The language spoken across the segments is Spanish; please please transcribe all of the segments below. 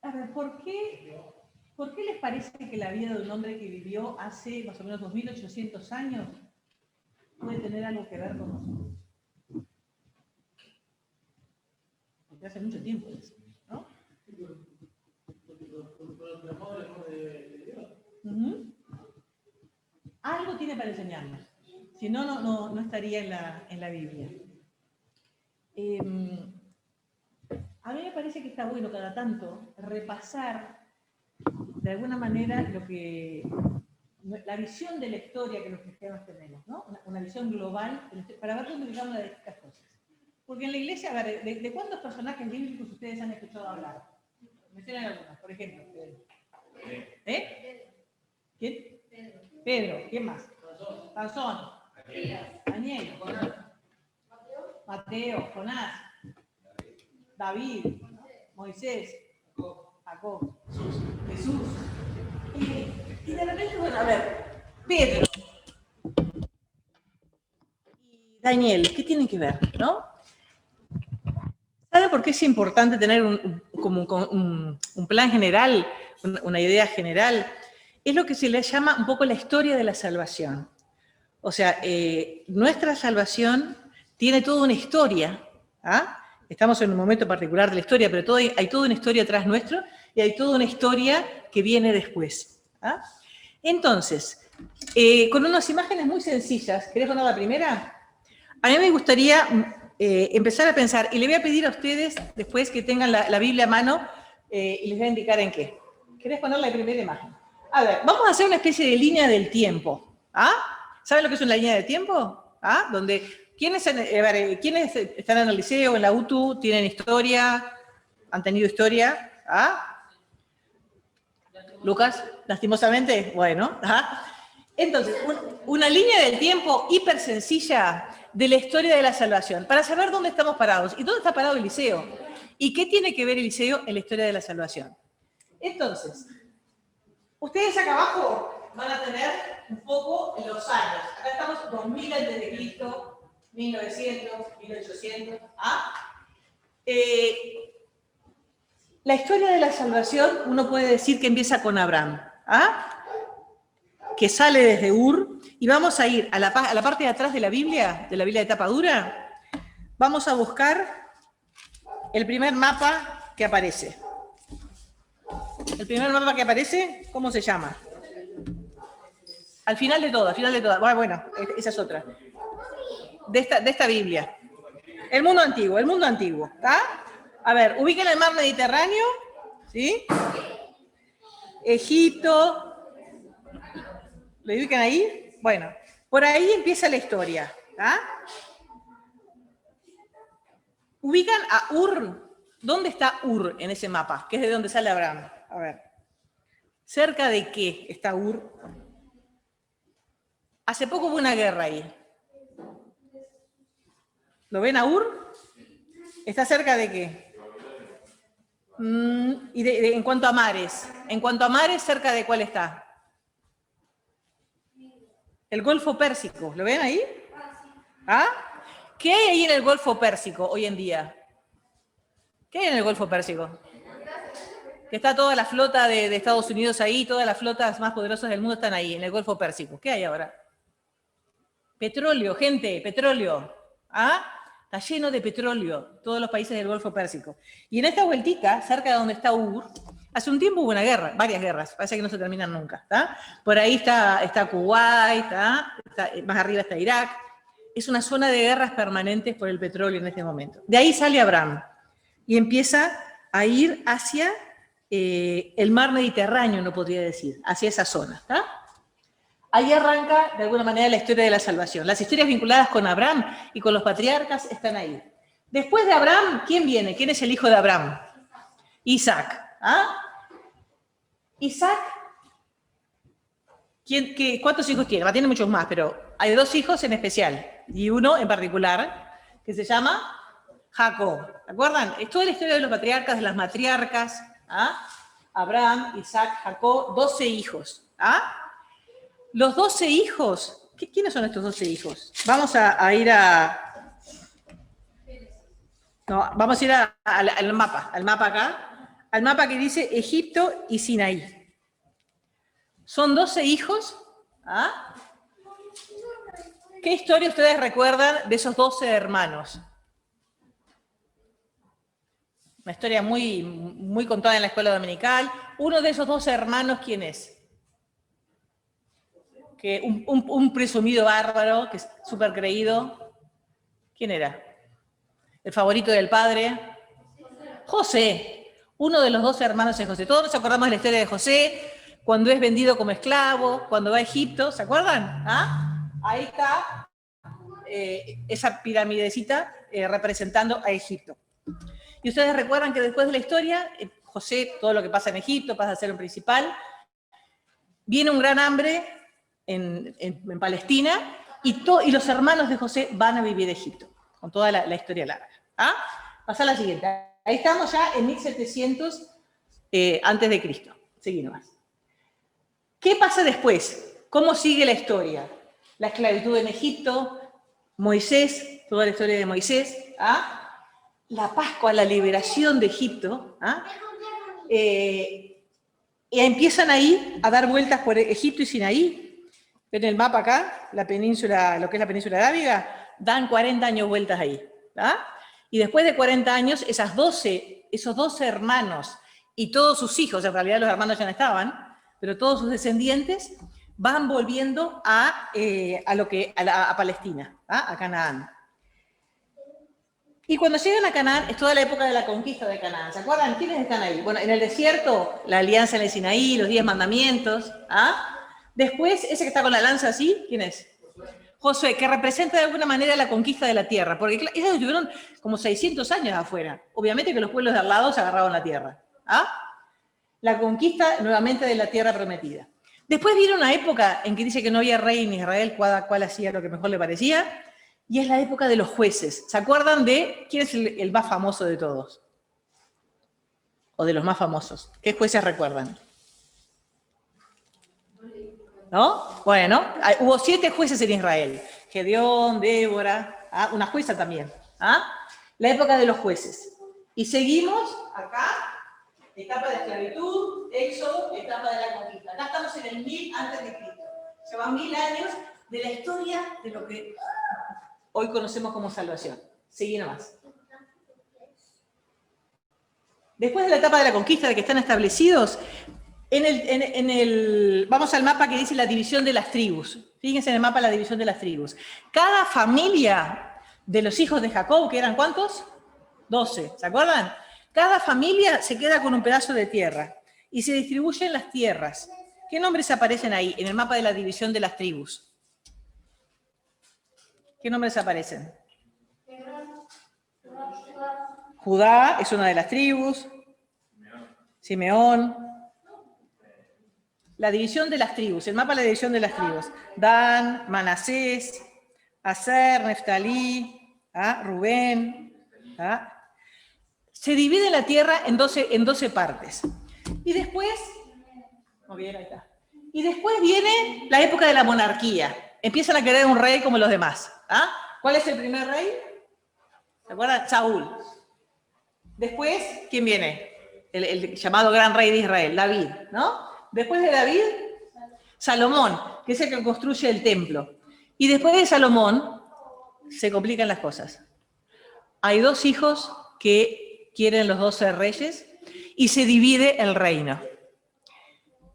A ver, ¿por qué les parece que la vida de un hombre que vivió hace más o menos 2800 años puede tener algo que ver con nosotros? Porque hace mucho tiempo, ¿no? Algo tiene para enseñarnos. Si no, no estaría en la Biblia. A mí me parece que está bueno cada tanto repasar de alguna manera la visión de la historia que los cristianos tenemos, ¿no? Una visión global para ver dónde llegamos a estas cosas. Porque en la iglesia, a ver, ¿de cuántos personajes bíblicos ustedes han escuchado hablar? Mencionen algunos, por ejemplo. ¿Quién? Pedro. ¿Quién más? Sansón. Daniel. Mateo. Jonás. David. Moisés. Jacob. Jesús. Y de repente, bueno, a ver, Pedro y Daniel, ¿qué tienen que ver, no? ¿Sabe por qué es importante tener un plan general, una idea general? Es lo que se le llama un poco la historia de la salvación. O sea, nuestra salvación tiene toda una historia, ¿ah? Estamos en un momento particular de la historia, pero hay toda una historia atrás nuestro y hay toda una historia que viene después. ¿Ah? Entonces, con unas imágenes muy sencillas, ¿querés poner la primera? A mí me gustaría empezar a pensar, y le voy a pedir a ustedes después que tengan la Biblia a mano y les voy a indicar en qué. ¿Querés poner la primera imagen? A ver, vamos a hacer una especie de línea del tiempo. ¿Ah? ¿Saben lo que es una línea de tiempo? ¿Ah? Donde, ¿quiénes están en el liceo, en la UTU, tienen historia, han tenido historia? ¿Ah? Lucas, lastimosamente, bueno. ¿Ah? Entonces, una línea del tiempo hiper sencilla de la historia de la salvación, para saber dónde estamos parados. ¿Y dónde está parado el liceo? ¿Y qué tiene que ver el liceo en la historia de la salvación? Entonces, ustedes acá abajo van a tener un poco los años. Acá estamos 2000 a.C., 1900, 1800. ¿Ah? La historia de la salvación, uno puede decir que empieza con Abraham, ¿ah? Que sale desde Ur, y vamos a ir a la parte de atrás de la Biblia de tapa dura. Vamos a buscar el primer mapa que aparece. El primer mapa que aparece, ¿cómo se llama? Al final de todo. Bueno, esa es otra. De esta Biblia. El mundo antiguo, ¿está? A ver, ubiquen el mar Mediterráneo, ¿sí? Egipto. ¿Lo ubican ahí? Bueno, por ahí empieza la historia, ¿está? Ubican a Ur. ¿Dónde está Ur en ese mapa? Que es de donde sale Abraham. A ver. ¿Cerca de qué está Ur? Hace poco hubo una guerra ahí. ¿Lo ven a Ur? ¿Está cerca de qué? Y en cuanto a mares. En cuanto a mares, ¿cerca de cuál está? El Golfo Pérsico. ¿Lo ven ahí? ¿Ah? ¿Qué hay ahí en el Golfo Pérsico hoy en día? ¿Qué hay en el Golfo Pérsico? Que está toda la flota de Estados Unidos ahí, todas las flotas más poderosas del mundo están ahí, en el Golfo Pérsico. ¿Qué hay ahora? Petróleo, gente, petróleo. ¿Ah? Está lleno de petróleo, todos los países del Golfo Pérsico. Y en esta vueltita, cerca de donde está Ur, hace un tiempo hubo una guerra, varias guerras, parece que no se terminan nunca. ¿Está? Por ahí está Kuwait, más arriba está Irak. Es una zona de guerras permanentes por el petróleo en este momento. De ahí sale Abraham y empieza a ir hacia el mar Mediterráneo, no podría decir, hacia esa zona. ¿Está? Ahí arranca, de alguna manera, la historia de la salvación. Las historias vinculadas con Abraham y con los patriarcas están ahí. Después de Abraham, ¿quién viene? ¿Quién es el hijo de Abraham? Isaac. ¿Ah? Isaac, ¿cuántos hijos tiene? Tiene muchos más, pero hay dos hijos en especial, y uno en particular, que se llama Jacob. ¿Se acuerdan? Es toda la historia de los patriarcas, de las matriarcas. ¿Ah? Abraham, Isaac, Jacob, 12 hijos. ¿Ah? Los 12 hijos, ¿quiénes son estos 12 hijos? Vamos a ir al mapa acá. al mapa que dice Egipto y Sinaí. Son 12 hijos. ¿Ah? ¿Qué historia ustedes recuerdan de esos 12 hermanos? Una historia muy, muy contada en la escuela dominical. Uno de esos 12 hermanos, ¿quién es? Que un presumido bárbaro, que es súper creído. ¿Quién era? ¿El favorito del padre? José. Uno de los 12 hermanos es José. Todos nos acordamos de la historia de José, cuando es vendido como esclavo, cuando va a Egipto, ¿se acuerdan? ¿Ah? Ahí está esa piramidecita representando a Egipto. Y ustedes recuerdan que después de la historia, José, todo lo que pasa en Egipto, pasa a ser un principal, viene un gran hambre en Palestina, y los hermanos de José van a vivir a Egipto, con toda la historia larga. ¿Ah? Pasa a la siguiente. Ahí estamos ya en 1700 antes de Cristo. Seguí nomás. ¿Qué pasa después? ¿Cómo sigue la historia? La esclavitud en Egipto, Moisés, toda la historia de Moisés, ¿ah? La Pascua, la liberación de Egipto, ¿ah? Y empiezan ahí a dar vueltas por Egipto y Sinaí. Ven el mapa acá, la península, lo que es la península arábiga, dan 40 años vueltas ahí. ¿Ah? Y después de 40 años, esos 12 hermanos y todos sus hijos, en realidad los hermanos ya no estaban, pero todos sus descendientes van volviendo a Palestina, ¿ah? A Canaán. Y cuando llegan a Canaán, es toda la época de la conquista de Canaán. ¿Se acuerdan? ¿Quiénes están ahí? Bueno, en el desierto, la alianza en el Sinaí, los 10 mandamientos. ¿Ah? Después, ese que está con la lanza así, ¿quién es? Josué, que representa de alguna manera la conquista de la tierra. Porque ellos estuvieron como 600 años afuera. Obviamente que los pueblos de al lado se agarraban la tierra. ¿Ah? La conquista nuevamente de la tierra prometida. Después viene una época en que dice que no había rey en Israel, cada cual hacía lo que mejor le parecía. Y es la época de los jueces. ¿Se acuerdan de quién es el más famoso de todos? O de los más famosos. ¿Qué jueces recuerdan? ¿No? Bueno, hubo 7 jueces en Israel. Gedeón, Débora, una jueza también. ¿Ah? La época de los jueces. Y seguimos acá, etapa de esclavitud, éxodo, etapa de la conquista. Acá estamos en el 1000 antes de Cristo. Llevan 1000 años de la historia de lo que hoy conocemos como salvación. Seguí nomás. Después de la etapa de la conquista, de que están establecidos, vamos al mapa que dice la división de las tribus. Fíjense en el mapa la división de las tribus. Cada familia de los hijos de Jacob, que eran ¿cuántos? 12, ¿se acuerdan? Cada familia se queda con un pedazo de tierra y se distribuyen las tierras. ¿Qué nombres aparecen ahí en el mapa de la división de las tribus? ¿Qué nombres aparecen? Judá es una de las tribus. Simeón. La división de las tribus, el mapa de la división de las tribus. Dan, Manasés, Aser, Neftalí, Rubén. Se divide la tierra en 12 partes. Y después, viene la época de la monarquía. Empiezan a querer un rey como los demás. ¿Cuál es el primer rey? ¿Se acuerdan? Saúl. Después, ¿quién viene? El llamado gran rey de Israel, David, ¿no? Después de David, Salomón, que es el que construye el templo. Y después de Salomón, se complican las cosas. Hay 2 hijos que quieren los 12 reyes y se divide el reino.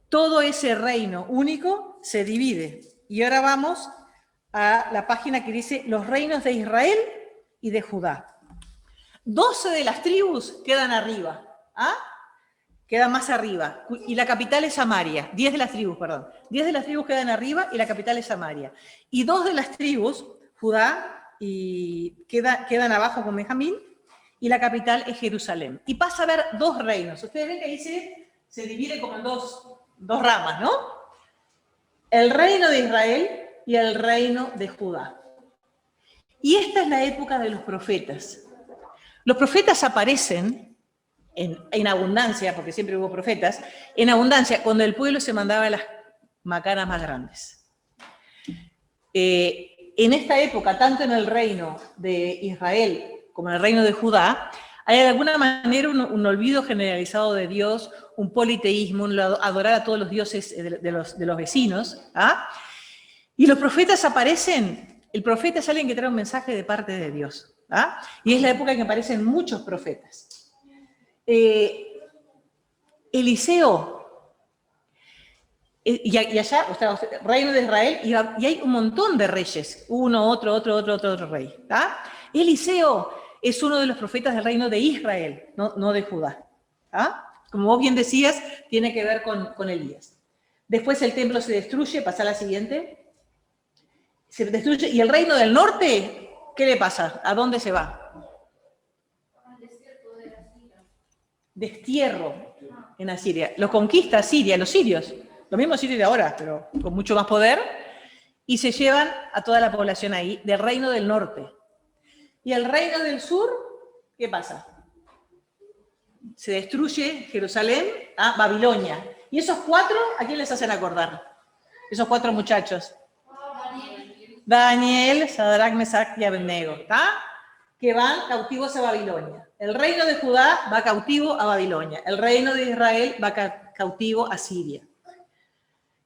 Todo ese reino único se divide. Y ahora vamos a la página que dice los reinos de Israel y de Judá. 12 de las tribus quedan arriba. Quedan más arriba. Y la capital es Samaria. 10 de las tribus, perdón. 10 de las tribus quedan arriba y la capital es Samaria. Y 2 de las tribus, Judá, quedan abajo con Benjamín, y la capital es Jerusalén. Y pasa a haber 2 reinos. Ustedes ven que ahí se divide como en dos ramas, ¿no? El reino de Israel y el reino de Judá. Y esta es la época de los profetas. Los profetas aparecen en abundancia, porque siempre hubo profetas, en abundancia cuando el pueblo se mandaba las macanas más grandes. En esta época, tanto en el reino de Israel como en el reino de Judá, Hay de alguna manera un olvido generalizado de Dios, un politeísmo, un adorar a todos los dioses de los vecinos. ¿Ah? Y los profetas aparecen, el profeta es alguien que trae un mensaje de parte de Dios. ¿Ah? Y es la época en que aparecen muchos profetas. Eliseo, y allá, o sea, reino de Israel, y hay un montón de reyes, uno, otro rey. ¿Ah? Eliseo es uno de los profetas del reino de Israel, no de Judá. ¿Ah? Como vos bien decías, tiene que ver con Elías. Después el templo se destruye, pasa a la siguiente. Se destruye, y el reino del norte, ¿qué le pasa? ¿A dónde se va? Al desierto de Asiria. Destierro en Asiria. Lo conquista Asiria, los sirios. Lo mismo Siria de ahora, pero con mucho más poder. Y se llevan a toda la población ahí, del reino del norte. Y el reino del sur, ¿qué pasa? Se destruye Jerusalén a Babilonia. Y esos cuatro, ¿a quién les hacen acordar? Esos cuatro muchachos. Daniel, Sadrach, Mesach y Abednego, ¿está? Que van cautivos a Babilonia. El reino de Judá va cautivo a Babilonia. El reino de Israel va cautivo a Siria.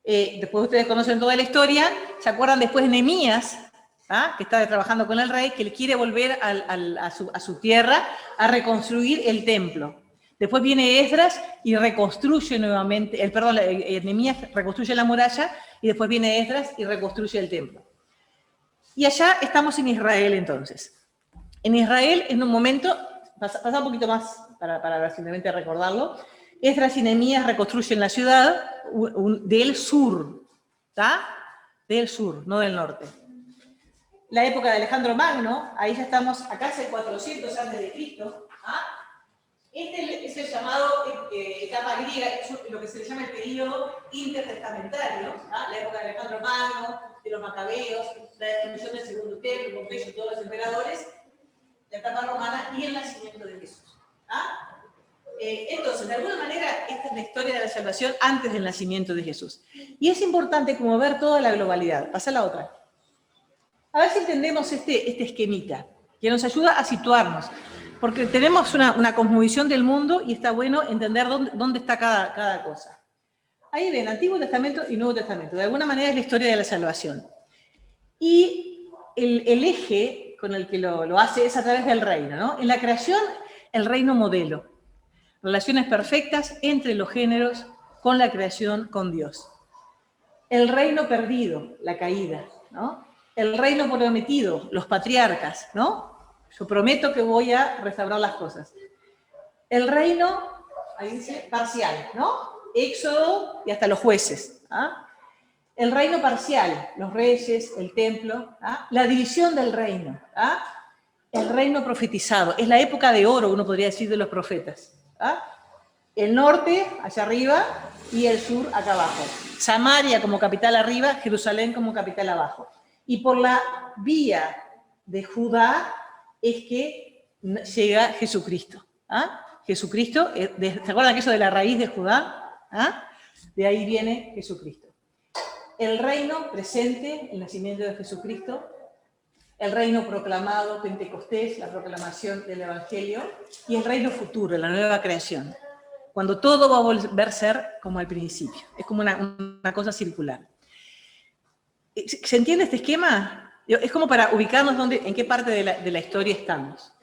Después ustedes conocen toda la historia. ¿Se acuerdan después de Nehemías, que está trabajando con el rey, que le quiere volver a su tierra a reconstruir el templo? Después viene Esdras y reconstruye nuevamente, Nehemías reconstruye la muralla y después viene Esdras y reconstruye el templo. Y allá estamos en Israel entonces. En Israel, en un momento, pasa un poquito más para simplemente recordarlo, Esdras y Nehemías reconstruyen la ciudad del sur, ¿está? Del sur, no del norte. La época de Alejandro Magno, ahí ya estamos, acá es el 400 a.C., Este es el llamado etapa griega, lo que se le llama el periodo intertestamentario, la época de Alejandro Magno, de los macabeos, la destrucción del segundo templo, Pompeyo y todos los emperadores, la etapa romana y el nacimiento de Jesús. Entonces, de alguna manera, esta es la historia de la salvación antes del nacimiento de Jesús. Y es importante como ver toda la globalidad. Pasa la otra. A ver si entendemos este esquemita, que nos ayuda a situarnos. Porque tenemos una cosmovisión del mundo y está bueno entender dónde está cada cosa. Ahí ven, Antiguo Testamento y Nuevo Testamento. De alguna manera es la historia de la salvación. Y el eje con el que lo hace es a través del reino, ¿no? En la creación, el reino modelo. Relaciones perfectas entre los géneros, con la creación, con Dios. El reino perdido, la caída, ¿no? El reino prometido, los patriarcas, ¿no? Yo prometo que voy a restaurar las cosas. El reino, ahí dice, parcial, ¿no? Éxodo y hasta los jueces. El reino parcial, los reyes, el templo, la división del reino. El reino profetizado, es la época de oro, uno podría decir, de los profetas. El norte, allá arriba, y el sur, acá abajo. Samaria como capital arriba, Jerusalén como capital abajo. Y por la vía de Judá es que llega Jesucristo. Jesucristo, ¿se acuerdan aquello de la raíz de Judá? De ahí viene Jesucristo. El reino presente, el nacimiento de Jesucristo, el reino proclamado, Pentecostés, la proclamación del Evangelio, y el reino futuro, la nueva creación, cuando todo va a volver a ser como al principio. Es como una cosa circular. ¿Se entiende este esquema? Es como para ubicarnos en qué parte de la historia estamos.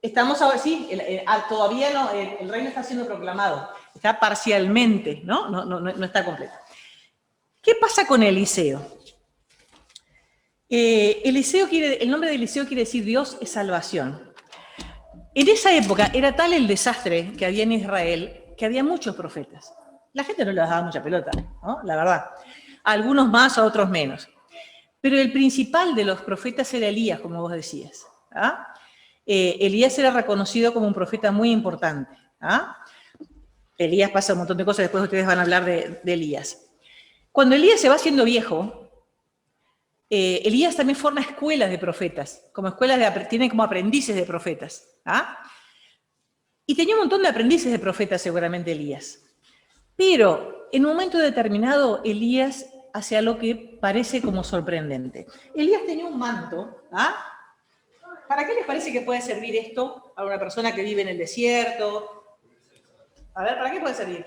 Estamos ahora, sí, todavía no, el reino está siendo proclamado, está parcialmente, no está completo. ¿Qué pasa con Eliseo? El nombre de Eliseo quiere decir Dios es salvación. En esa época era tal el desastre que había en Israel que había muchos profetas. La gente no les daba mucha pelota, ¿no? La verdad. A algunos más, a otros menos. Pero el principal de los profetas era Elías, como vos decías. Elías era reconocido como un profeta muy importante. Elías pasa un montón de cosas, después ustedes van a hablar de Elías. Cuando Elías se va haciendo viejo, Elías también forma escuelas de profetas, tienen como aprendices de profetas. Y tenía un montón de aprendices de profetas seguramente Elías. Pero en un momento determinado Elías hace algo que parece como sorprendente. Elías tenía un manto, ¿para qué les parece que puede servir esto a una persona que vive en el desierto? A ver, ¿para qué puede servir?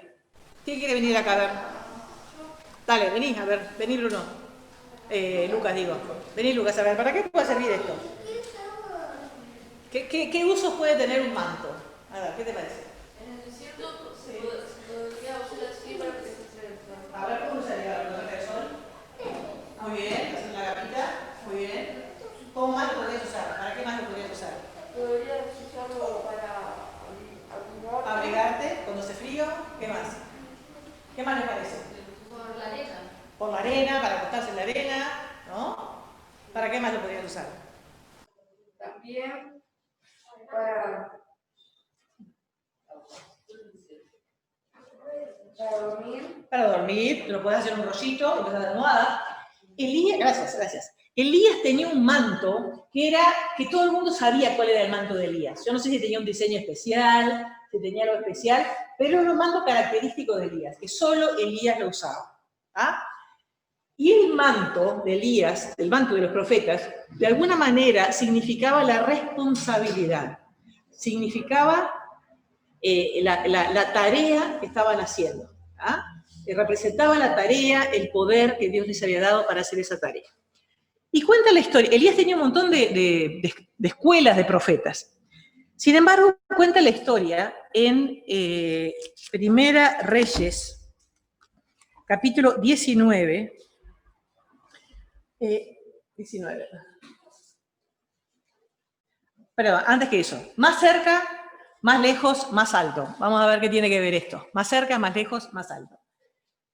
¿Quién quiere venir acá a ver? Dale, vení, a ver, vení Bruno. Lucas, digo. Vení Lucas, a ver, ¿para qué puede servir esto? ¿Qué usos puede tener un manto? A ver, ¿qué te parece? En el desierto se podría usar así para proteger el sol. A ver, ¿cómo usaría la protección del sol? Muy bien, hacer una capita, muy bien. ¿Cómo más lo podrías usar? ¿Para qué más lo podrías usar? Podrías usarlo para abrigarte. Abrigarte cuando hace frío, ¿qué más? ¿Qué más les parece? Por la arena. Por la arena, para acostarse en la arena, ¿no? ¿Para qué más lo podrías usar? También para dormir. Para dormir, lo puedes hacer un rollito, en vez de almohada. Elías, gracias. Elías tenía un manto que todo el mundo sabía cuál era el manto de Elías. Yo no sé si tenía un diseño especial, si tenía algo especial, pero era un manto característico de Elías, que solo Elías lo usaba. ¿Ah? Y el manto de Elías, el manto de los profetas, de alguna manera significaba la responsabilidad, significaba la tarea que estaban haciendo. ¿Ah? Representaba la tarea, el poder que Dios les había dado para hacer esa tarea. Y cuenta la historia. Elías tenía un montón de escuelas de profetas. Sin embargo, cuenta la historia en Primera Reyes, capítulo 19. 19. Perdón, antes que eso. Más cerca, más lejos, más alto. Vamos a ver qué tiene que ver esto. Más cerca, más lejos, más alto.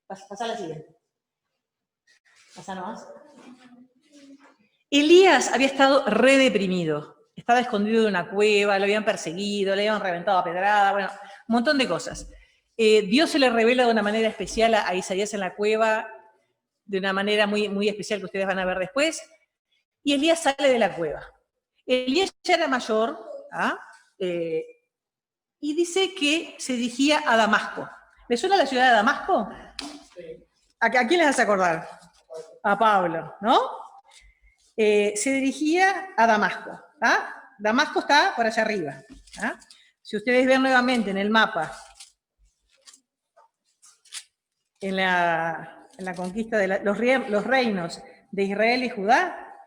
Pasá a la siguiente. Pasá nomás. Elías había estado re deprimido. Estaba escondido de una cueva, lo habían perseguido, le habían reventado a pedrada, bueno, un montón de cosas. Dios se le revela de una manera especial a Isaías en la cueva, de una manera muy, muy especial que ustedes van a ver después. Y Elías sale de la cueva. Elías ya era mayor, ¿ah? Y dice que se dirigía a Damasco. ¿Le suena la ciudad de Damasco? Sí. ¿A quién les hace acordar? A Pablo, ¿no? Se dirigía a Damasco. ¿Ah? Damasco está por allá arriba. ¿Ah? Si ustedes ven nuevamente en el mapa, en la conquista de los reinos de Israel y Judá,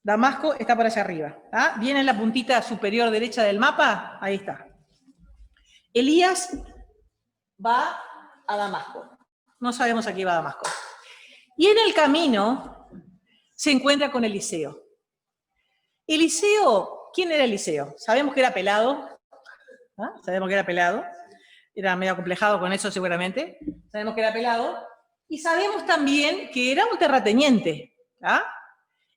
Damasco está por allá arriba. ¿Ah? Viene en la puntita superior derecha del mapa, ahí está. Elías va a Damasco. No sabemos a qué va a Damasco. Y en el camino se encuentra con Eliseo. Eliseo, ¿quién era Eliseo? Sabemos que era pelado. ¿Ah? Sabemos que era pelado. Era medio acomplejado con eso seguramente. Sabemos que era pelado. Y sabemos también que era un terrateniente. ¿Ah?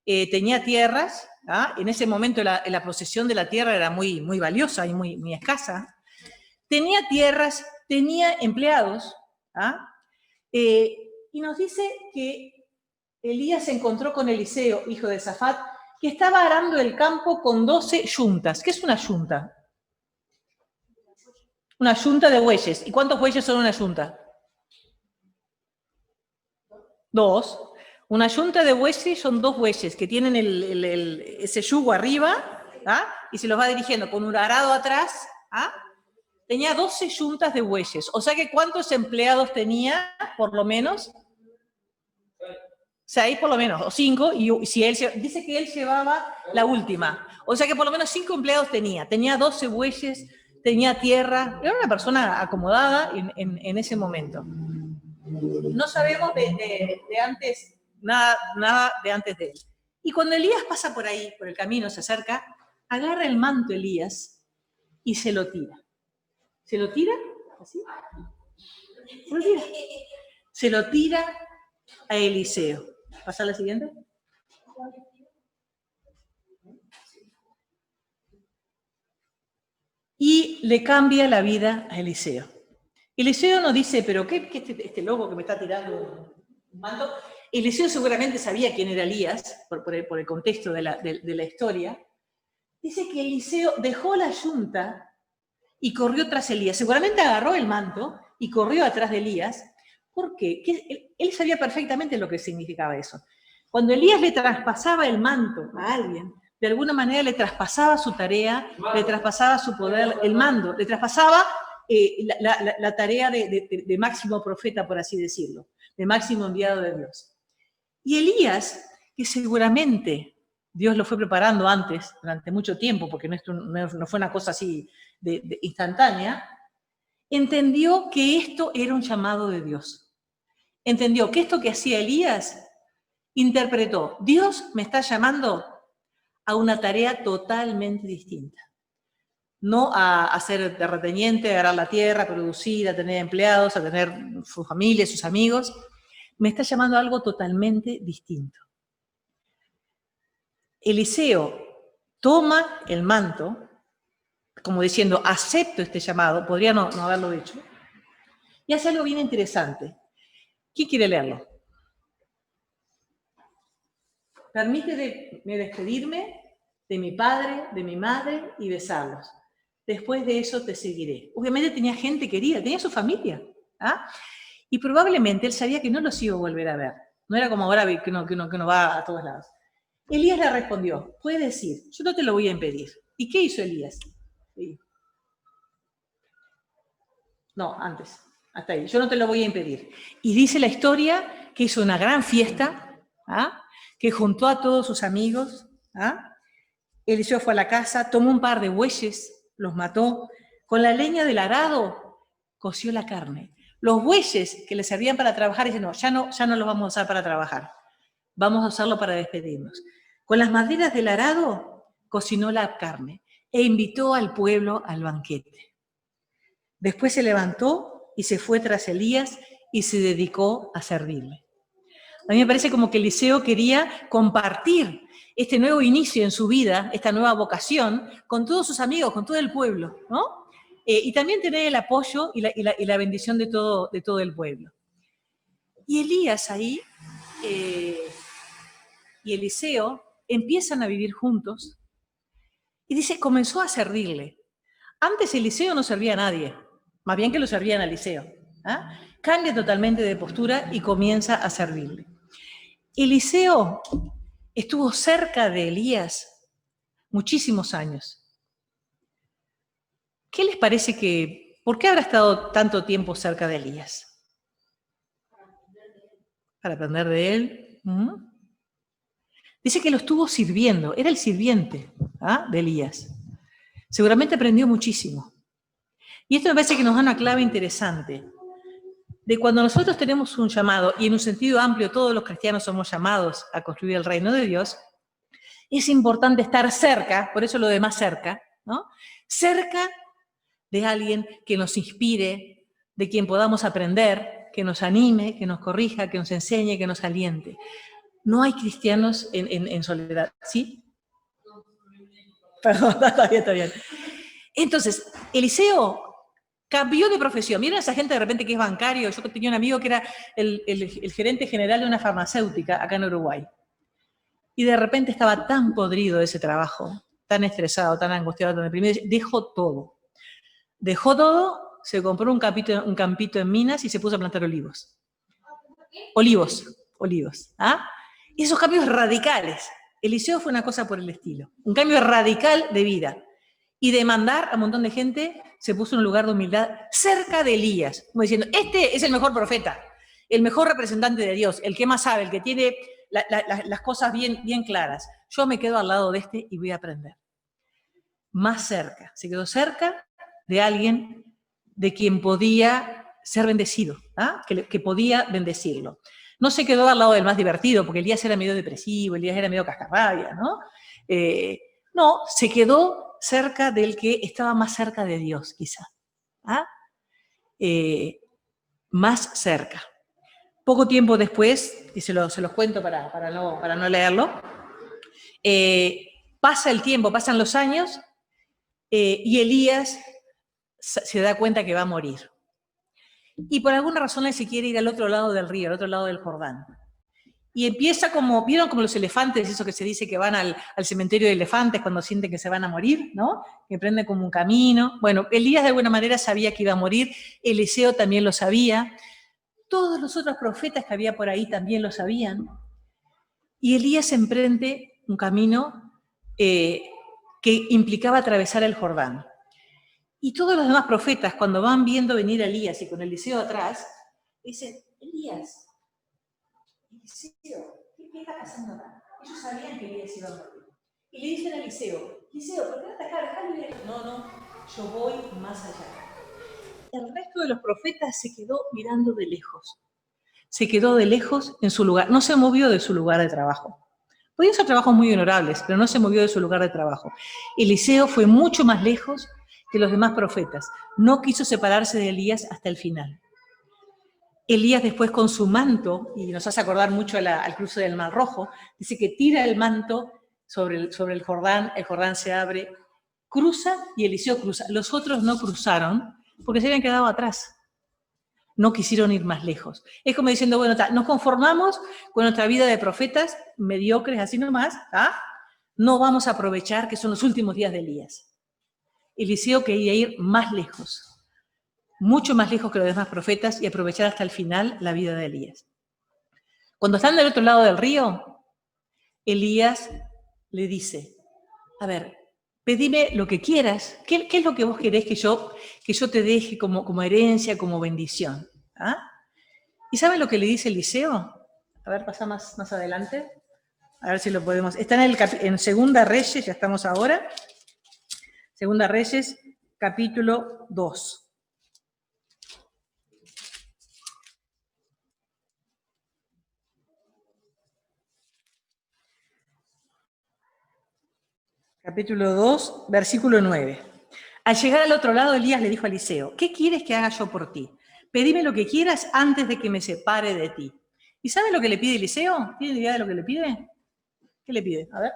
Tenía tierras. ¿Ah? En ese momento la posesión de la tierra era muy, muy valiosa y muy, muy escasa. Tenía tierras, tenía empleados. ¿Ah? Y nos dice que Elías se encontró con Eliseo, hijo de Safat, que estaba arando el campo con 12 yuntas. ¿Qué es una yunta? Una yunta de bueyes. ¿Y cuántos bueyes son una yunta? 2. Una yunta de bueyes son 2 bueyes que tienen ese yugo arriba, ¿ah? Y se los va dirigiendo con un arado atrás. ¿Ah? Tenía 12 yuntas de bueyes. O sea que ¿cuántos empleados tenía, por lo menos? 6 por lo menos, o 5, y si dice que él llevaba la última. O sea que por lo menos 5 empleados tenía. Tenía 12 bueyes, tenía tierra. Era una persona acomodada en ese momento. No sabemos de antes, nada de antes de él. Y cuando Elías pasa por ahí, por el camino, se acerca, agarra el manto Elías y se lo tira. ¿Se lo tira? ¿Así? Se lo tira. Se lo tira a Eliseo. ¿Pasa a la siguiente? Y le cambia la vida a Eliseo. Eliseo no dice, pero ¿qué este loco que me está tirando un manto? Eliseo seguramente sabía quién era Elías, por el contexto de la historia. Dice que Eliseo dejó la yunta y corrió tras Elías. Seguramente agarró el manto y corrió atrás de Elías. ¿Por qué? Él sabía perfectamente lo que significaba eso. Cuando Elías le traspasaba el manto a alguien, de alguna manera le traspasaba su tarea, le traspasaba su poder, el mando, le traspasaba la tarea de máximo profeta, por así decirlo, de máximo enviado de Dios. Y Elías, que seguramente Dios lo fue preparando antes, durante mucho tiempo, porque no fue una cosa así instantánea, entendió que esto era un llamado de Dios. Entendió que esto que hacía Elías, interpretó, Dios me está llamando a una tarea totalmente distinta. No a ser terrateniente, a agarrar la tierra, a producir, a tener empleados, a tener su familia, sus amigos. Me está llamando a algo totalmente distinto. Eliseo toma el manto, como diciendo, acepto este llamado, podría no haberlo hecho, y hace algo bien interesante. ¿Quién quiere leerlo? Permíteme despedirme de mi padre, de mi madre y besarlos. Después de eso te seguiré. Obviamente tenía gente querida, tenía su familia. ¿Ah? Y probablemente él sabía que no los iba a volver a ver. No era como ahora que uno va a todos lados. Elías le respondió, puedes ir, yo no te lo voy a impedir. ¿Y qué hizo Elías? Sí. No, antes, hasta ahí. Yo no te lo voy a impedir. Y dice la historia que hizo una gran fiesta, ¿ah? Que juntó a todos sus amigos. ¿Ah? Eliseo fue a la casa, tomó un par de bueyes, los mató. Con la leña del arado coció la carne. Los bueyes que le servían para trabajar, dicen, no, ya no los vamos a usar para trabajar. Vamos a usarlo para despedirnos. Con las maderas del arado cocinó la carne e invitó al pueblo al banquete. Después se levantó y se fue tras Elías y se dedicó a servirle. A mí me parece como que Eliseo quería compartir este nuevo inicio en su vida, esta nueva vocación, con todos sus amigos, con todo el pueblo, ¿no? Y también tener el apoyo y la bendición de todo el pueblo. Y Elías ahí y Eliseo empiezan a vivir juntos y dice, comenzó a servirle. Antes Eliseo no servía a nadie, más bien que lo servían a Eliseo. ¿Ah? Cambia totalmente de postura y comienza a servirle. Eliseo estuvo cerca de Elías muchísimos años. ¿Qué les parece por qué habrá estado tanto tiempo cerca de Elías? Para aprender de él. Dice que lo estuvo sirviendo, era el sirviente de Elías. Seguramente aprendió muchísimo. Y esto me parece que nos da una clave interesante. De cuando nosotros tenemos un llamado, y en un sentido amplio todos los cristianos somos llamados a construir el reino de Dios, es importante estar cerca, por eso lo de más cerca, ¿no? Cerca de alguien que nos inspire, de quien podamos aprender, que nos anime, que nos corrija, que nos enseñe, que nos aliente. No hay cristianos en soledad, ¿sí? Perdón, está bien. Entonces, Eliseo cambió de profesión. Miren a esa gente de repente que es bancario. Yo tenía un amigo que era el gerente general de una farmacéutica acá en Uruguay. Y de repente estaba tan podrido de ese trabajo, tan estresado, tan angustiado, tan deprimido, dejó todo. Dejó todo, se compró un campito en Minas y se puso a plantar olivos. Olivos. ¿Ah? Y esos cambios radicales. Eliseo fue una cosa por el estilo. Un cambio radical de vida. Y de mandar a un montón de gente, se puso en un lugar de humildad cerca de Elías. Como diciendo, este es el mejor profeta, el mejor representante de Dios, el que más sabe, el que tiene las cosas bien claras. Yo me quedo al lado de este y voy a aprender. Más cerca. Se quedó cerca de alguien de quien podía ser bendecido, que podía bendecirlo. No se quedó al lado del más divertido, porque Elías era medio depresivo, Elías era medio cascarrabia, ¿no? No, se quedó cerca del que estaba más cerca de Dios, quizá. Más cerca. Poco tiempo después, y se los cuento para no leerlo, pasa el tiempo, pasan los años, y Elías se da cuenta que va a morir. Y por alguna razón él se quiere ir al otro lado del río, al otro lado del Jordán. Y empieza ¿vieron como los elefantes, eso que se dice que van al cementerio de elefantes cuando sienten que se van a morir, ¿no? Que emprenden como un camino. Bueno, Elías de alguna manera sabía que iba a morir, Eliseo también lo sabía, todos los otros profetas que había por ahí también lo sabían. Y Elías emprende un camino que implicaba atravesar el Jordán. Y todos los demás profetas, cuando van viendo venir a Elías y con Eliseo atrás, dicen, Eliseo, ¿qué está pasando acá? Ellos sabían que Elías iba a morir. Y le dicen a Eliseo, ¿por qué no estás acá? No, yo voy más allá. El resto de los profetas se quedó mirando de lejos. Se quedó de lejos en su lugar, no se movió de su lugar de trabajo. Podían ser trabajos muy honorables, pero no se movió de su lugar de trabajo. Eliseo fue mucho más lejos que los demás profetas. No quiso separarse de Elías hasta el final. Elías después con su manto, y nos hace acordar mucho al cruce del Mar Rojo, dice que tira el manto sobre el Jordán se abre, cruza y Eliseo cruza. Los otros no cruzaron porque se habían quedado atrás. No quisieron ir más lejos. Es como diciendo, bueno, nos conformamos con nuestra vida de profetas mediocres, así nomás, no vamos a aprovechar que son los últimos días de Elías. Eliseo quería ir más lejos, mucho más lejos que los demás profetas y aprovechar hasta el final la vida de Elías. Cuando están del otro lado del río, Elías le dice, a ver, pedime lo que quieras. ¿Qué es lo que vos querés que yo te deje como herencia, como bendición? ¿Y saben lo que le dice Eliseo? A ver, pasa más adelante. A ver si lo podemos... Está en Segunda Reyes, ya estamos ahora. Segunda Reyes, capítulo 2. Capítulo 2, versículo 9. Al llegar al otro lado, Elías le dijo a Eliseo, ¿qué quieres que haga yo por ti? Pedime lo que quieras antes de que me separe de ti. ¿Y saben lo que le pide Eliseo? ¿Tienen idea de lo que le pide? ¿Qué le pide? A ver.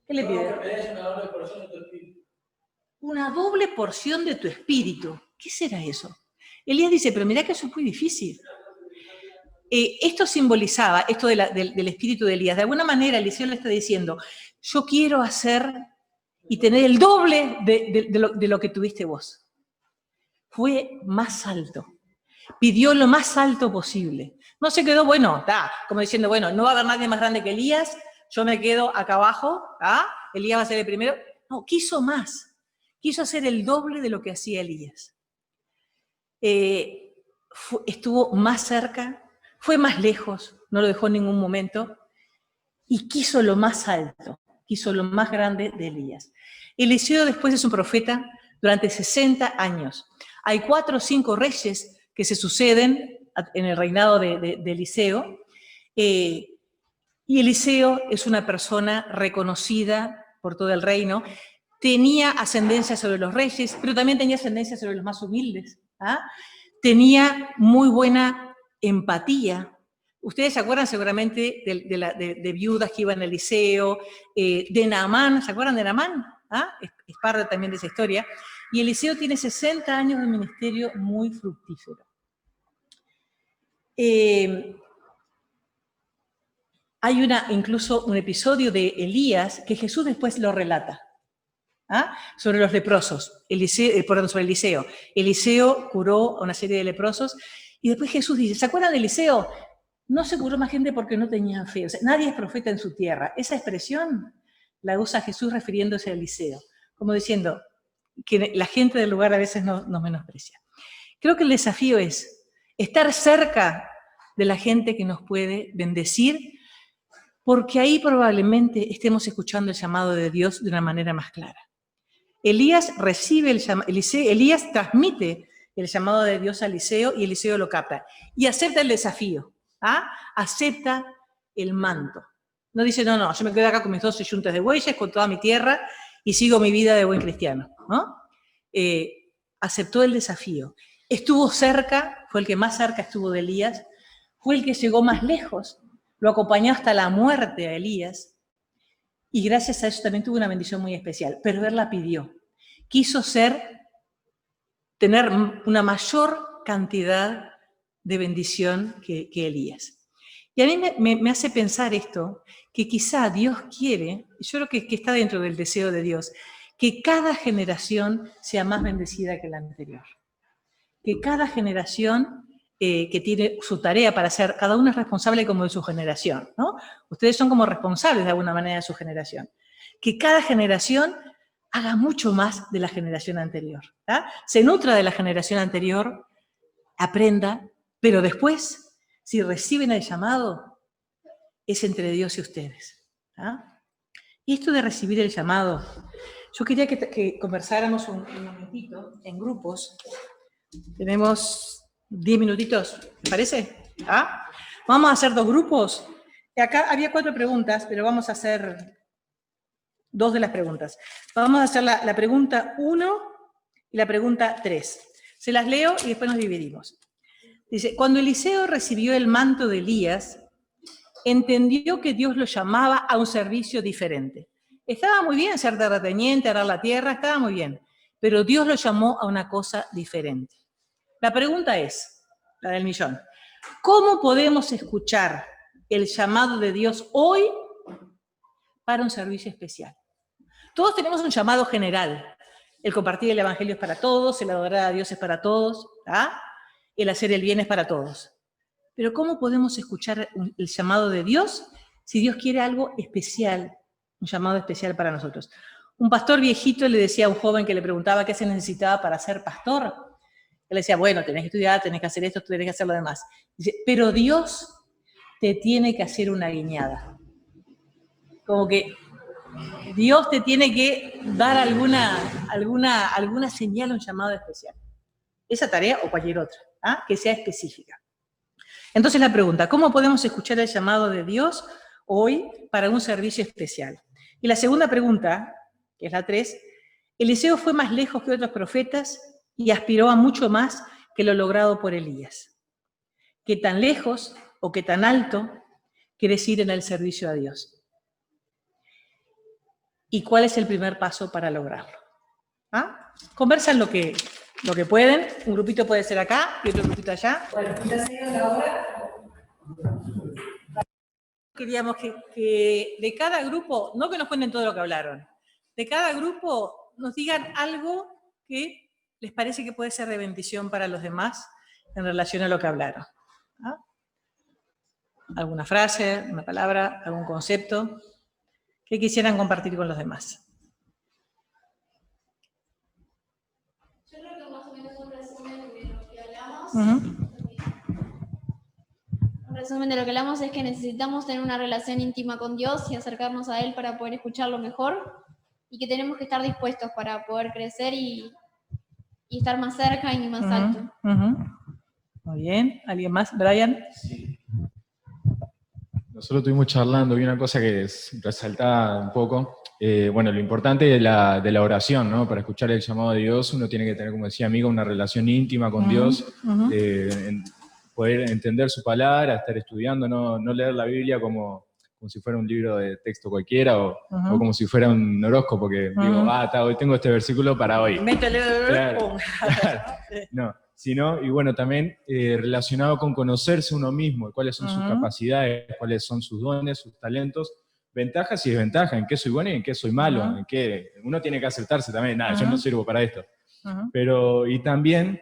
¿Qué le pide? Una doble porción de tu espíritu. ¿Qué será eso? Elías dice, pero mirá que eso es muy difícil. Esto simbolizaba, esto del espíritu de Elías. De alguna manera, Eliseo le está diciendo, yo quiero hacer y tener el doble de lo que tuviste vos. Fue más alto. Pidió lo más alto posible. No se quedó, como diciendo, no va a haber nadie más grande que Elías, yo me quedo acá abajo, Elías va a ser el primero. No, quiso más. Quiso hacer el doble de lo que hacía Elías. Estuvo más cerca, fue más lejos, no lo dejó en ningún momento, y quiso lo más alto, quiso lo más grande de Elías. Eliseo después es un profeta durante 60 años. Hay 4 o 5 reyes que se suceden en el reinado de Eliseo, y Eliseo es una persona reconocida por todo el reino. Tenía ascendencia sobre los reyes, pero también tenía ascendencia sobre los más humildes. Tenía muy buena empatía. Ustedes se acuerdan seguramente de viudas que iban a Eliseo, de Naamán, ¿se acuerdan de Naamán? Es parte también de esa historia. Y Eliseo tiene 60 años de ministerio muy fructífero. Hay incluso un episodio de Elías que Jesús después lo relata. Sobre los leprosos, sobre Eliseo. Eliseo curó a una serie de leprosos y después Jesús dice, ¿se acuerdan de Eliseo? No se curó más gente porque no tenían fe. O sea, nadie es profeta en su tierra. Esa expresión la usa Jesús refiriéndose a Eliseo, como diciendo que la gente del lugar a veces nos menosprecia. Creo que el desafío es estar cerca de la gente que nos puede bendecir, porque ahí probablemente estemos escuchando el llamado de Dios de una manera más clara. Elías transmite el llamado de Dios a Eliseo y Eliseo lo capta. Y acepta el desafío, acepta el manto. No dice, no, yo me quedo acá con mis 12 yuntas de bueyes, con toda mi tierra y sigo mi vida de buen cristiano. ¿No? Aceptó el desafío. Estuvo cerca, fue el que más cerca estuvo de Elías, fue el que llegó más lejos, lo acompañó hasta la muerte a Elías. Y gracias a eso también tuvo una bendición muy especial, pero él la pidió. Quiso tener una mayor cantidad de bendición que Elías. Y a mí me hace pensar esto, que quizá Dios quiere, yo creo que está dentro del deseo de Dios, que cada generación sea más bendecida que la anterior. Que cada generación que tiene su tarea para ser, cada uno es responsable como de su generación, ¿no? Ustedes son como responsables de alguna manera de su generación. que cada generación haga mucho más de la generación anterior. ¿Tá? Se nutra de la generación anterior, aprenda, pero después, si reciben el llamado, es entre Dios y ustedes. ¿Tá? Y esto de recibir el llamado, yo quería que conversáramos un momentito en grupos. Tenemos 10 minutitos, ¿te parece? ¿Ah? Vamos a hacer 2 grupos. Acá había 4 preguntas, pero vamos a hacer 2 de las preguntas. Vamos a hacer la pregunta 1 y la pregunta 3. Se las leo y después nos dividimos. Dice, cuando Eliseo recibió el manto de Elías, entendió que Dios lo llamaba a un servicio diferente. Estaba muy bien ser terrateniente, arar la tierra, estaba muy bien, pero Dios lo llamó a una cosa diferente. La pregunta es, la del millón, ¿cómo podemos escuchar el llamado de Dios hoy para un servicio especial? Todos tenemos un llamado general. El compartir el evangelio es para todos, el adorar a Dios es para todos, ¿ah? El hacer el bien es para todos. Pero ¿cómo podemos escuchar el llamado de Dios si Dios quiere algo especial, un llamado especial para nosotros? Un pastor viejito le decía a un joven que le preguntaba qué se necesitaba para ser pastor. Él le decía, bueno, tenés que estudiar, tenés que hacer esto, tenés que hacer lo demás. Dice, pero Dios te tiene que hacer una guiñada. Como que Dios te tiene que dar alguna señal, un llamado especial. Esa tarea o cualquier otra, ¿ah? Que sea específica. Entonces la pregunta, ¿cómo podemos escuchar el llamado de Dios hoy para un servicio especial? Y la segunda pregunta, que es la 3, Eliseo fue más lejos que otros profetas y aspiró a mucho más que lo logrado por Elías. ¿Qué tan lejos o qué tan alto quieres ir en el servicio a Dios? ¿Y cuál es el primer paso para lograrlo? ¿Ah? Conversan lo que pueden. Un grupito puede ser acá y otro grupito allá. Bueno, ya se la hora. Queríamos que de cada grupo, no que nos cuenten todo lo que hablaron, de cada grupo nos digan algo que les parece que puede ser de bendición para los demás en relación a lo que hablaron. ¿Ah? ¿Alguna frase, una palabra, algún concepto que quisieran compartir con los demás? Yo creo que más o menos un resumen de lo que hablamos. Un resumen de lo que hablamos es que necesitamos tener una relación íntima con Dios y acercarnos a Él para poder escucharlo mejor, y que tenemos que estar dispuestos para poder crecer y estar más cerca y más alto. Muy bien. ¿Alguien más? ¿Brian? Sí. Nosotros estuvimos charlando y una cosa que resaltaba un poco, bueno, lo importante de la oración, ¿no? Para escuchar el llamado de Dios uno tiene que tener, como decía amigo, una relación íntima con Dios, poder entender su palabra, estar estudiando, no leer la Biblia como si fuera un libro de texto cualquiera o como si fuera un horóscopo, que digo, hoy tengo este versículo para hoy. Métele. Claro. No, sino, y bueno, también relacionado con conocerse uno mismo, cuáles son sus capacidades, cuáles son sus dones, sus talentos, ventajas y desventajas, en qué soy bueno y en qué soy malo, en qué uno tiene que aceptarse también, yo no sirvo para esto. Pero, y también,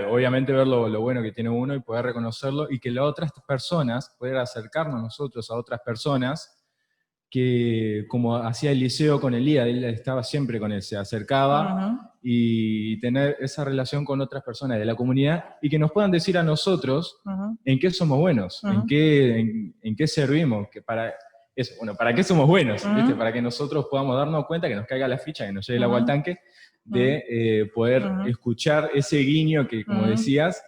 obviamente ver lo bueno que tiene uno y poder reconocerlo, y que las otras personas, poder acercarnos nosotros a otras personas, que como hacía Eliseo con Elías, él estaba siempre con él, se acercaba y tener esa relación con otras personas de la comunidad y que nos puedan decir a nosotros en qué somos buenos, en qué servimos, que para eso, bueno, para qué somos buenos, ¿viste? Para que nosotros podamos darnos cuenta, que nos caiga la ficha, que nos llegue el agua al tanque, de poder escuchar ese guiño que, como decías,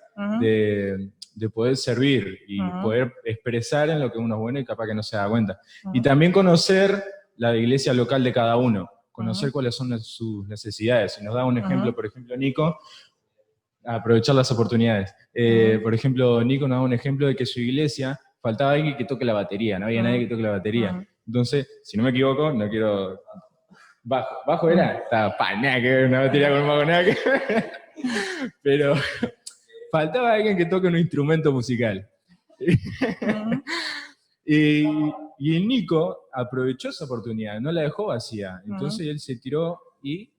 de poder servir y poder expresar en lo que uno es bueno y capaz que no se da cuenta. Y también conocer la iglesia local de cada uno, conocer cuáles son sus necesidades. Si nos da un ejemplo, por ejemplo, Nico, aprovechar las oportunidades. Por ejemplo, Nico nos da un ejemplo de que su iglesia faltaba alguien que toque la batería, no había nadie que toque la batería. Entonces, si no me equivoco, no quiero... Bajo era, estaba nada que ver, una batería con un bajo, nada que ver. Pero... faltaba alguien que toque un instrumento musical. Y el Nico aprovechó esa oportunidad, no la dejó vacía. Entonces él se tiró y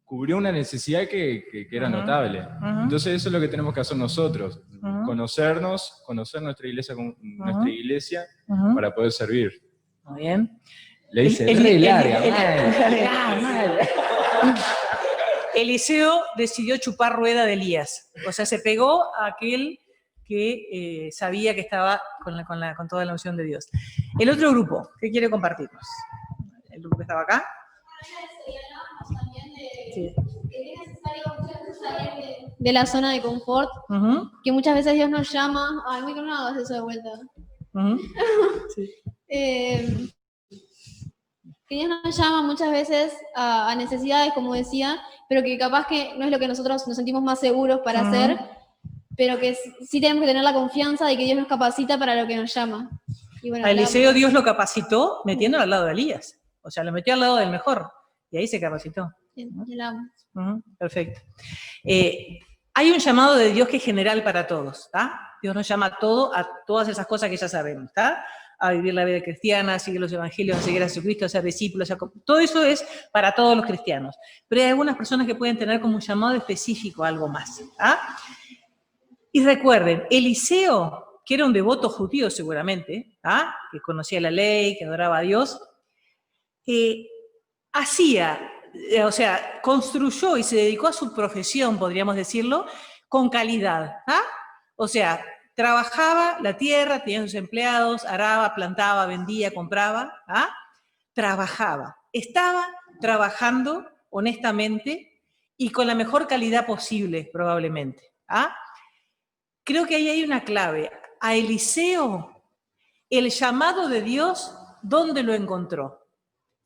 cubrió una necesidad que era notable. Entonces eso es lo que tenemos que hacer nosotros. Conocernos, conocer nuestra iglesia para poder servir. Muy bien. Le dice, re larga, mal. Eliseo decidió chupar rueda de Elías. O sea, se pegó a aquel que sabía que estaba con toda la unción de Dios. El otro grupo, ¿qué quiere compartirnos? El grupo que estaba acá. Sí. De la zona de confort, que muchas veces Dios nos llama. Ay, muy que no hagas eso de vuelta. Sí. Que Dios nos llama muchas veces a necesidades, como decía, pero que capaz que no es lo que nosotros nos sentimos más seguros para hacer, pero que sí tenemos que tener la confianza de que Dios nos capacita para lo que nos llama. Y bueno, a Eliseo Dios lo capacitó metiéndolo al lado de Elías. O sea, lo metió al lado del mejor. Y ahí se capacitó. Perfecto. Hay un llamado de Dios que es general para todos, ¿tá? Dios nos llama a todas esas cosas que ya sabemos, ¿tá? A vivir la vida cristiana, a seguir los evangelios, a seguir a Jesucristo, a ser discípulos, todo eso es para todos los cristianos. Pero hay algunas personas que pueden tener como un llamado específico a algo más, ¿tá? Y recuerden, Eliseo, que era un devoto judío seguramente, ¿tá? Que conocía la ley, que adoraba a Dios, construyó y se dedicó a su profesión, podríamos decirlo, con calidad, ¿ah? O sea, trabajaba la tierra, tenía sus empleados, araba, plantaba, vendía, compraba, ¿ah? Trabajaba. Estaba trabajando honestamente y con la mejor calidad posible, probablemente, ¿ah? Creo que ahí hay una clave. A Eliseo, el llamado de Dios, ¿dónde lo encontró?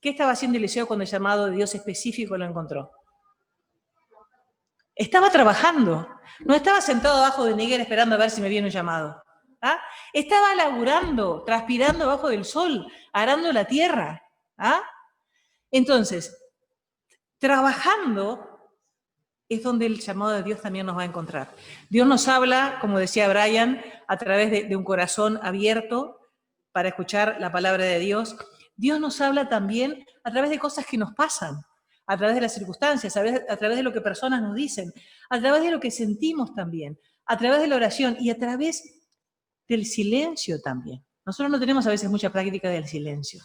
¿Qué estaba haciendo Eliseo cuando el llamado de Dios específico lo encontró? Estaba trabajando. No estaba sentado abajo de Níger esperando a ver si me viene un llamado. ¿Ah? Estaba laburando, transpirando bajo del sol, arando la tierra. ¿Ah? Entonces, trabajando es donde el llamado de Dios también nos va a encontrar. Dios nos habla, como decía Brian, a través de un corazón abierto para escuchar la palabra de Dios. Dios nos habla también a través de cosas que nos pasan, a través de las circunstancias, a través de lo que personas nos dicen, a través de lo que sentimos también, a través de la oración y a través del silencio también. Nosotros no tenemos a veces mucha práctica del silencio.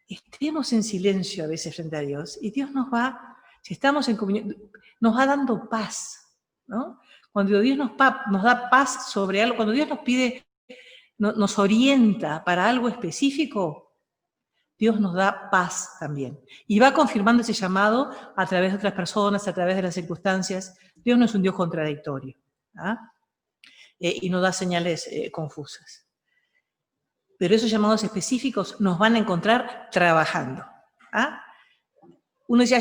Estemos en silencio a veces frente a Dios y Dios nos va, si estamos en comunión, nos va dando paz, ¿no? Cuando Dios nos da paz sobre algo, cuando Dios nos pide, nos orienta para algo específico, Dios nos da paz también. Y va confirmando ese llamado a través de otras personas, a través de las circunstancias. Dios no es un Dios contradictorio, ¿ah? Y no da señales confusas. Pero esos llamados específicos nos van a encontrar trabajando, ¿ah? Uno decía,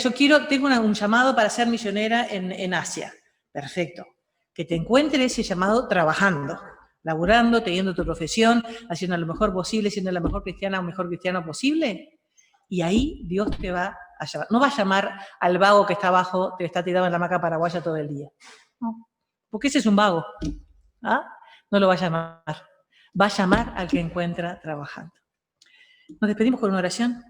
tengo un llamado para ser misionera en Asia. Perfecto. Que te encuentre ese llamado trabajando, laburando, teniendo tu profesión, haciendo lo mejor posible, siendo la mejor cristiana o mejor cristiano posible. Y ahí Dios te va a llamar. No va a llamar al vago que está abajo, que está tirado en la hamaca paraguaya todo el día. No, porque ese es un vago. ¿Ah? No lo va a llamar. Va a llamar al que encuentra trabajando. ¿Nos despedimos con una oración?